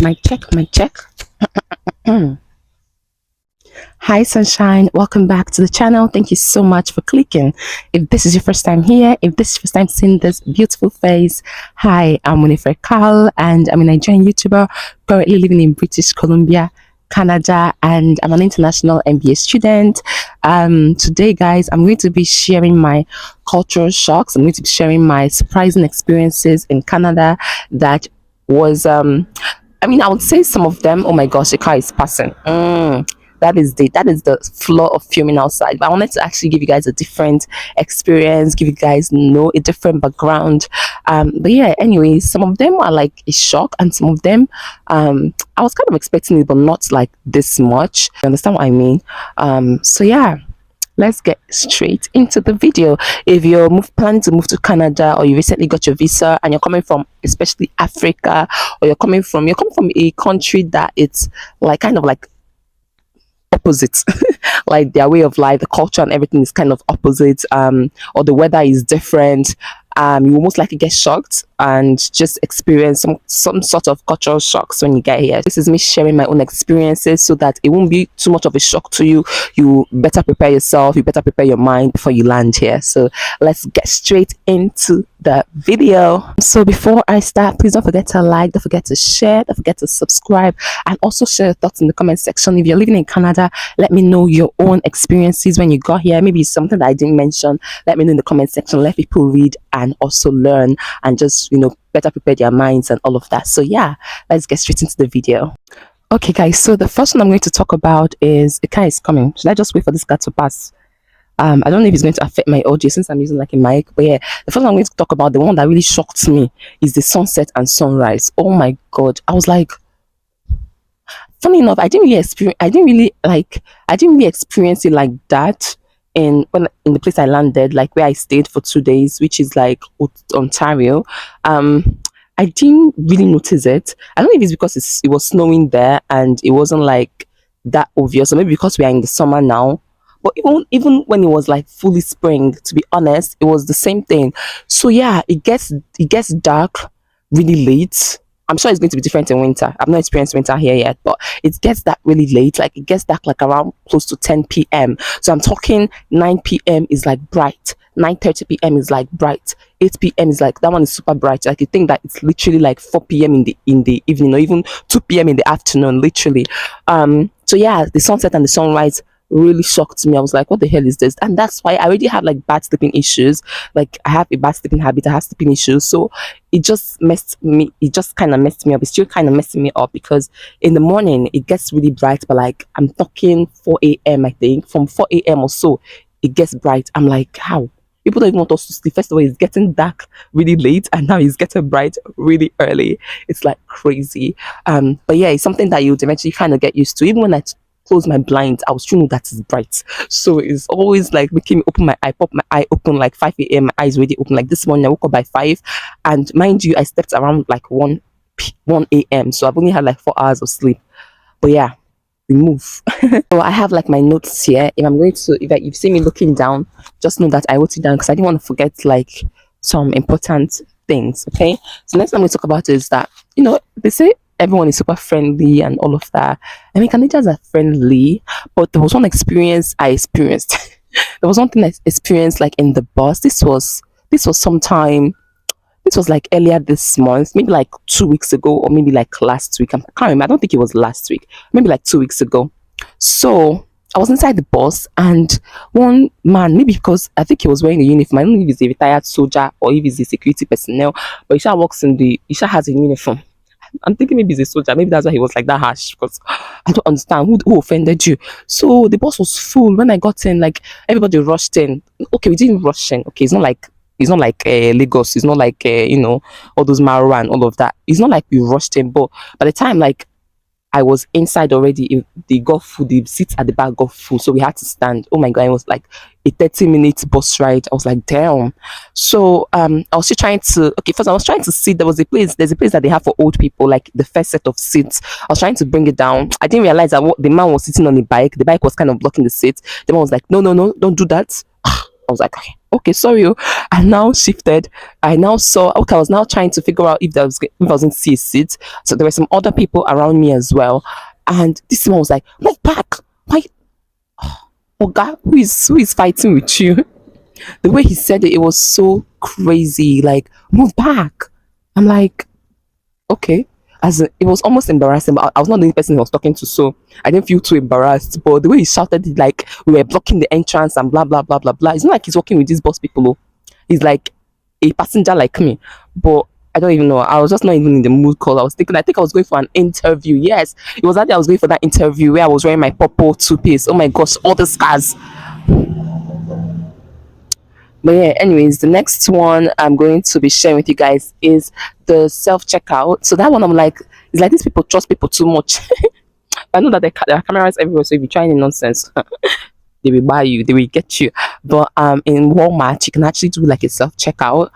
My check, my check. Hi, sunshine. Welcome back to the channel. Thank you so much for clicking. If this is your first time here, if this is your first time seeing this beautiful face, hi, I'm Winifred Carl, and I'm a Nigerian YouTuber currently living in British Columbia, Canada, and I'm an international MBA student. Today, guys, I'm going to be sharing my cultural shocks. I'm going to be sharing my surprising experiences in Canada that was I would say some of them. Oh my gosh, the car is passing. That is the flaw of filming outside. But I wanted to actually give you guys a different experience, give you guys a different background. But yeah, anyway, some of them are like a shock, and some of them I was kind of expecting it, but not like this much. You understand what I mean? So yeah, let's get straight into the video. If you're planning to move to Canada, or you recently got your visa and you're coming from especially Africa, or you're coming from a country that it's like kind of like opposite, like their way of life, the culture and everything is kind of opposite, or the weather is different, you will most likely get shocked and just experience some sort of cultural shocks when you get here. This is me sharing my own experiences so that it won't be too much of a shock to you. You better prepare yourself, you better prepare your mind before you land here. So let's get straight into the video. So before I start, please don't forget to like, don't forget to share, don't forget to subscribe, and also share your thoughts in the comment section. If you're living in Canada, let me know your own experiences when you got here. Maybe something that I didn't mention, let me know in the comment section. Let people read and also learn, and just better prepare their minds and all of that. So yeah, let's get straight into the video. Okay guys, so the first one I'm going to talk about is a car is coming. Should I just wait for this car to pass? I don't know if it's going to affect my audio since I'm using like a mic, but yeah, the first one I'm going to talk about, the one that really shocked me, is the sunset and sunrise. Oh my god, I was like, funny enough, I didn't really experience it like that in the place I landed, like where I stayed for 2 days, which is like Ontario. I didn't really notice it. I don't know if it's because it was snowing there and it wasn't like that obvious, or maybe because we are in the summer now. But even when it was like fully spring, to be honest, it was the same thing. So yeah, it gets dark really late. I'm sure it's going to be different in winter. I've not experienced winter here yet, but it gets that really late. Like it gets dark like around close to 10 p.m. So I'm talking 9 p.m. is like bright. 9:30 p.m. is like bright. 8 p.m. is like, that one is super bright. Like you think that it's literally like 4 p.m. in the evening, or even 2 p.m. in the afternoon, literally. So yeah, the sunset and the sunrise really shocked me. I was like, what the hell is this? And that's why I already have like bad sleeping issues. Like I have a bad sleeping habit, I have sleeping issues. So it just kind of messed me up. It's still kind of messing me up because in the morning it gets really bright, but like I'm talking 4 a.m. I think. From 4 a.m. or so, it gets bright. I'm like, how? People don't even want us to sleep. First of all, it's getting dark really late, and now it's getting bright really early. It's like crazy. But yeah, it's something that you'd eventually kind of get used to. Even when I close my blinds, I was still know that it's bright. So it's always like making me open my eye, pop my eye open like 5 a.m. My eyes already open. Like this morning, I woke up by 5, and mind you, I slept around like 1 a.m. So I've only had like 4 hours of sleep. But yeah, we move. So I have like my notes here. If you see me looking down, just know that I wrote it down because I didn't want to forget like some important things. Okay, so next thing I'm going to talk about is that they say everyone is super friendly and all of that. I mean, Canadians are friendly, but there was one experience I experienced. There was one thing I experienced like in the bus. This was like earlier this month, maybe like 2 weeks ago, or maybe like last week. I can't remember. I don't think it was last week. Maybe like 2 weeks ago. So I was inside the bus, and one man, maybe because I think he was wearing a uniform. I don't know if he's a retired soldier or if he's a security personnel, but he has a uniform. I'm thinking maybe he's a soldier. Maybe that's why he was like that harsh, because I don't understand who offended you. So the bus was full. When I got in, like everybody rushed in. Okay, we didn't rush in. Okay, it's not like Lagos. It's not like all those Maro and all of that. It's not like we rushed in, but by the time like I was inside already, they got full. The seats at the back got full, so we had to stand. Oh my god, it was like a 30-minute bus ride. I was like, damn. So I was still trying to. Okay, first I was trying to sit. There's a place that they have for old people, like the first set of seats. I was trying to bring it down. I didn't realize that the man was sitting on the bike. The bike was kind of blocking the seat. The man was like, no, don't do that. I was like, okay, sorry. Oh. I now shifted. I now saw, okay, I was now trying to figure out if I was in see a seat. So there were some other people around me as well. And this one was like, move back. Why? Oh God, who is fighting with you? The way he said it, it was so crazy. Like, move back. I'm like, okay. It was almost embarrassing, but I was not the only person he was talking to, so I didn't feel too embarrassed. But the way he shouted it, like we were blocking the entrance and blah blah blah blah blah. It's not like he's working with these boss people. Oh. He's like a passenger like me. But I don't even know. I was just not even in the mood call. I think I was going for an interview. Yes, it was that day I was going for that interview where I was wearing my purple two-piece. Oh my gosh, all the scars. But yeah, anyways, the next one I'm going to be sharing with you guys is the self checkout. So that one I'm like, it's like these people trust people too much. I know that there are cameras everywhere, so if you try any nonsense, they will buy you, they will get you. But in Walmart you can actually do like a self checkout,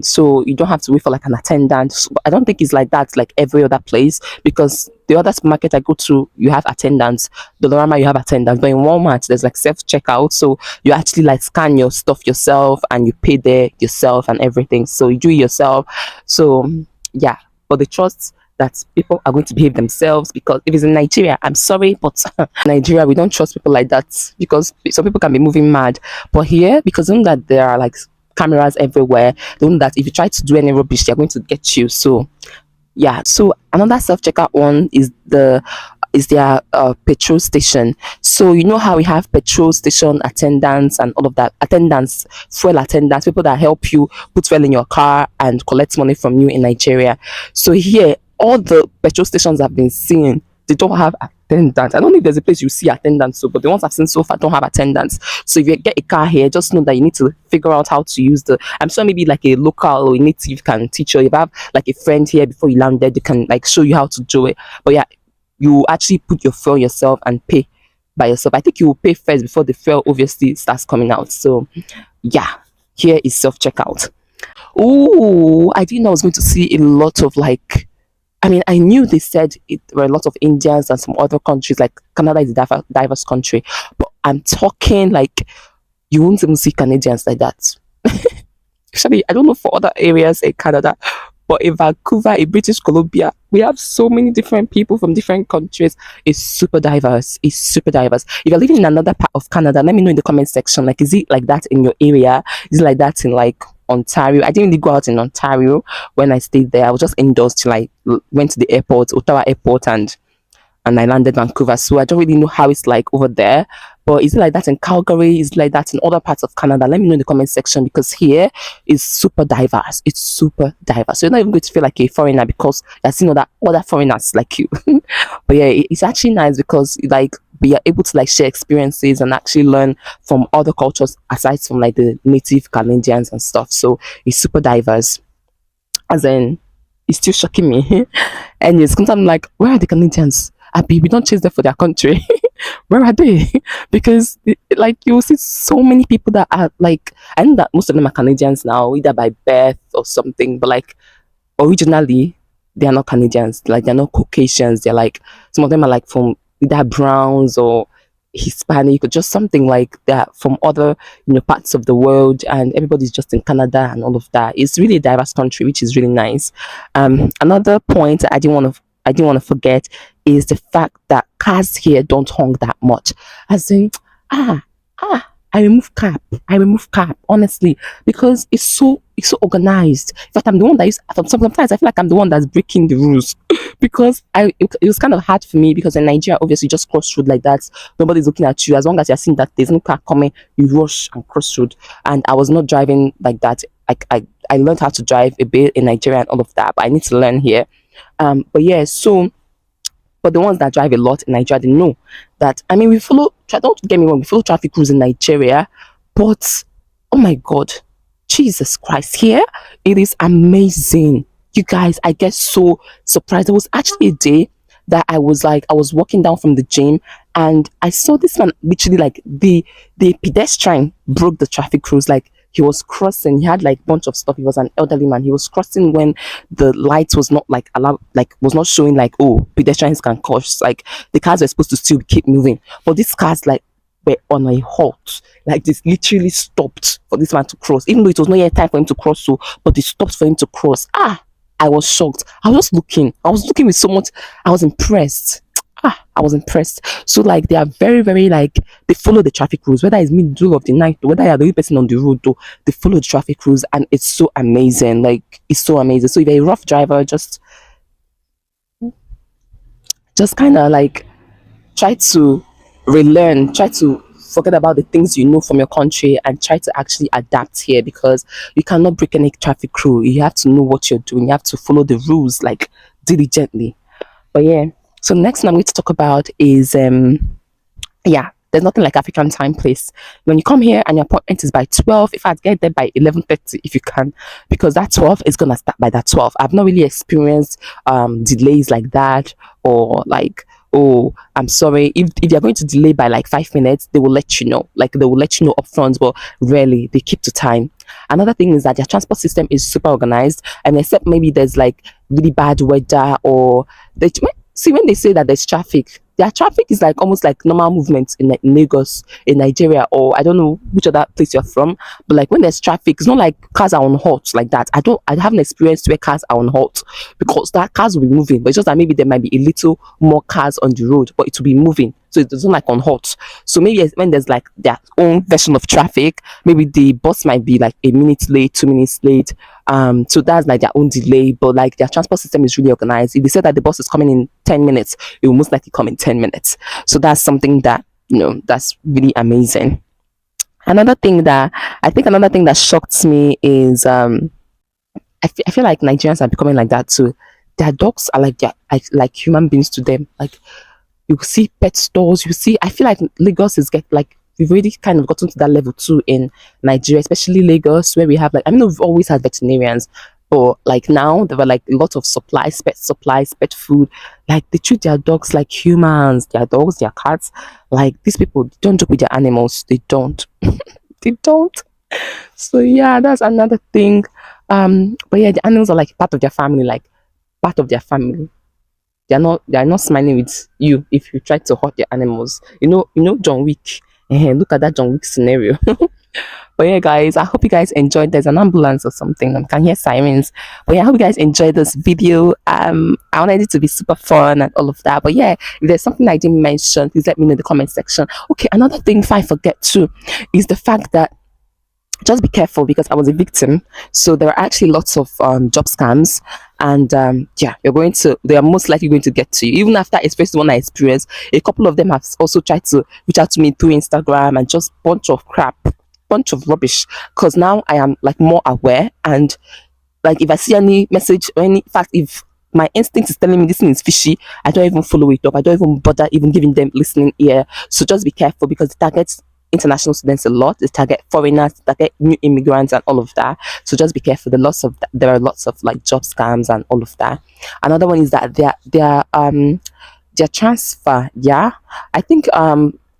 so you don't have to wait for like an attendant. So I don't think it's like that like every other place, because the other supermarket I go to you have attendants, Dolorama you have attendants, but in Walmart there's like self checkout, so you actually like scan your stuff yourself and you pay there yourself and everything, so you do it yourself. So yeah, but the trust that people are going to behave themselves, because if it's in Nigeria, I'm sorry, but Nigeria, we don't trust people like that, because some people can be moving mad. But here, because they know that there are like cameras everywhere, they know that if you try to do any rubbish, they're going to get you. So yeah, so another self-checkout one is their petrol station. So you know how we have petrol station attendants and all of that, attendants, fuel attendants, people that help you put fuel in your car and collect money from you in Nigeria. So here, all the petrol stations I've been seeing, they don't have attendants. I don't think there's a place you see attendants, so but the ones I've seen so far don't have attendants. So if you get a car here, just know that you need to figure out how to use the. I'm sure maybe like a local or a native can teach you. If you have like a friend here before you landed, they can like show you how to do it. But yeah, you actually put your fuel yourself and pay by yourself. I think you will pay first before the fuel obviously starts coming out. So yeah, here is self checkout. Oh, I didn't know I was going to see a lot of like. I mean, I knew they said there were a lot of Indians and some other countries, like Canada is a diverse country, but I'm talking like you won't even see Canadians like that. Actually, I don't know for other areas in Canada, but in Vancouver, in British Columbia, we have so many different people from different countries. It's super diverse. It's super diverse. If you're living in another part of Canada, let me know in the comment section. Like, is it like that in your area? Is it like that in like Ontario? I didn't really go out in Ontario when I stayed there. I was just indoors till I went to the airport, Ottawa airport, and I landed Vancouver. So I don't really know how it's like over there. But is it like that in Calgary? Is it like that in other parts of Canada? Let me know in the comment section, because here is super diverse. It's super diverse. So you're not even going to feel like a foreigner because you're seeing other foreigners like you. But yeah, it's actually nice because like we are able to like share experiences and actually learn from other cultures aside from like the native Canadians and stuff. So it's super diverse. As in, it's still shocking me. And it's sometimes I'm like, where are the Canadians? We don't chase them for their country. Where are they? Because like you see so many people that are like, I know that most of them are Canadians now, either by birth or something, but like originally they are not Canadians. Like they're not Caucasians. They're like, some of them are like from either Browns or Hispanic or just something like that from other parts of the world, and everybody's just in Canada and all of that. It's really a diverse country, which is really nice. Another point I didn't want to forget is the fact that cars here don't honk that much. As in, ah, I remove cap, honestly, because it's so organized. In fact, I'm the one that sometimes I feel like I'm the one that's breaking the rules because it was kind of hard for me, because in Nigeria, obviously, you just cross road like that. Nobody's looking at you. As long as you're seeing that there's no car coming, you rush and cross road. And I was not driving like that. I learned how to drive a bit in Nigeria and all of that, but I need to learn here. But yeah, so but the ones that drive a lot in Nigeria, they know that. I mean, don't get me wrong, we follow traffic rules in Nigeria, but oh my God, Jesus Christ, here it is amazing. You guys, I get so surprised. There was actually a day that I was walking down from the gym and I saw this man literally like the pedestrian broke the traffic rules. Like he was crossing, he had like a bunch of stuff. He was an elderly man. He was crossing when the light was not like allowed, like was not showing like, oh, pedestrians can cross. Like the cars were supposed to still keep moving. But this car's like were on a halt. Like this literally stopped for this man to cross, even though it was not yet time for him to cross. So, but they stopped for him to cross. I was shocked. I was just looking. I was looking with so much. I was impressed. I was impressed. So like they are very, very like they follow the traffic rules, whether it's middle of the night or whether you're the only person on the road though, they follow the traffic rules and it's so amazing. Like it's so amazing. So if you're a rough driver, just kinda like try to relearn, try to forget about the things you know from your country and try to actually adapt here because you cannot break any traffic rule. You have to know what you're doing. You have to follow the rules like diligently. But yeah, so next one I'm going to talk about is yeah, there's nothing like African time place. When you come here and your appointment is by 12, if I get there by 11:30 if you can, because that 12 is gonna start by that 12. I've not really experienced delays like that or like oh I'm sorry if you're going to delay by like 5 minutes they will let you know, like they will let you know upfront, but rarely they keep to time. Another thing is that their transport system is super organized, and except maybe there's like really bad weather or they see when they say that there's traffic, their traffic is like almost like normal movement in like Lagos in Nigeria, or I don't know which other place you're from, but like when there's traffic it's not like cars are on halt like that. I haven't experienced where cars are on halt because that cars will be moving, but it's just that maybe there might be a little more cars on the road but it will be moving, so it doesn't like on halt. So maybe when there's like their own version of traffic, maybe the bus might be like a minute late, 2 minutes late, so that's like their own delay, but like their transport system is really organized. If they say that the bus is coming in 10 minutes, it will most likely come in 10 minutes. So that's something that that's really amazing. Another thing that shocked me is I feel like Nigerians are becoming like that too. Their dogs are like like human beings to them. Like you see pet stores, you see I feel like Lagos is get like we've already kind of gotten to that level too in Nigeria, especially Lagos, where we have like I mean we've always had veterinarians, but like now there were like a lot of supplies, pet food. Like they treat their dogs like humans, their dogs, their cats. Like these people don't joke with their animals. They don't. They don't. So yeah, that's another thing. But yeah, the animals are like part of their family, like part of their family. They are not smiling with you if you try to hurt their animals. John Wick. Look at that John Wick scenario. But yeah, guys, I hope you guys enjoyed. There's an ambulance or something. I can hear sirens. But yeah, I hope you guys enjoyed this video. I wanted it to be super fun and all of that. But yeah, if there's something I didn't mention, please let me know in the comment section. Okay, another thing if I forget too is the fact that just be careful because I was a victim. So there are actually lots of job scams, and yeah, they are most likely going to get to you. Even after especially one I experienced, a couple of them have also tried to reach out to me through Instagram and just bunch of crap, bunch of rubbish. Because now I am like more aware, and like if I see any message or any fact, if my instinct is telling me this thing is fishy, I don't even follow it up. I don't even bother even giving them listening ear. So just be careful because it targets international students a lot. They target foreigners, they target new immigrants and all of that. So just be careful. There are lots of like job scams and all of that. Another one is that their transfer, yeah. I think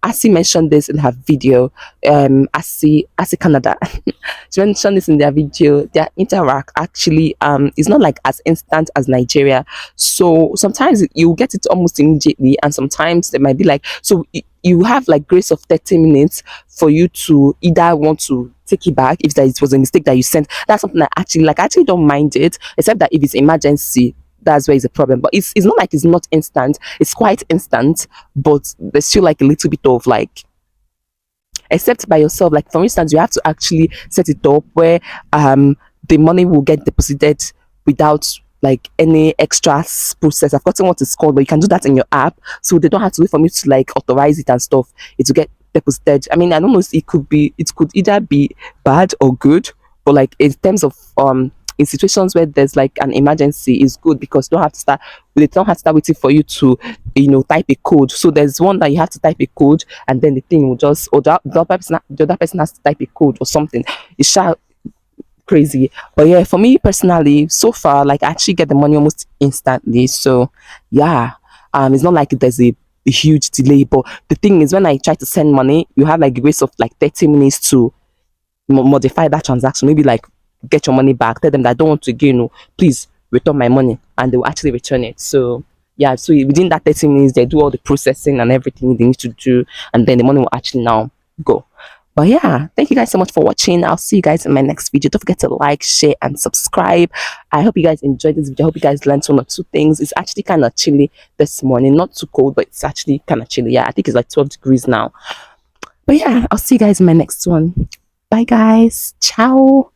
Asi mentioned this in her video. Asi Canada. She mentioned this in their video. Their interact actually is not like as instant as Nigeria. So sometimes you get it almost immediately, and sometimes there might be like you have like grace of 30 minutes for you to either want to take it back if it was a mistake that you sent. That's something I actually don't mind it, except that if it's emergency, that's where it's a problem. But it's not like it's not instant. It's quite instant, but there's still like a little bit of like except by yourself. Like for instance, you have to actually set it up where the money will get deposited without like any extra process. I've forgotten what it's called, but you can do that in your app. So they don't have to wait for me to like authorize it and stuff. It will get deposited. I mean, I don't know if it could either be bad or good, but like in terms of in situations where there's like an emergency is good because they don't have to start waiting for you to type a code. So there's one that you have to type a code and then the thing will just or the other person has to type a code or something. It's crazy. But yeah, for me personally, so far like I actually get the money almost instantly. So yeah, it's not like there's a huge delay. But the thing is when I try to send money, you have like a grace of like 30 minutes to modify that transaction, maybe like get your money back, tell them that I don't want to again, please return my money, and they will actually return it. So Yeah, so within that 30 minutes, they do all the processing and everything they need to do, and then the money will actually now go. But yeah, thank you guys so much for watching. I'll see you guys in my next video. Don't forget to like, share, and subscribe. I hope you guys enjoyed this video. I hope you guys learned one or two things. It's actually kind of chilly this morning. Not too cold, but it's actually kind of chilly. Yeah, I think it's like 12 degrees now. But yeah, I'll see you guys in my next one. Bye guys. Ciao.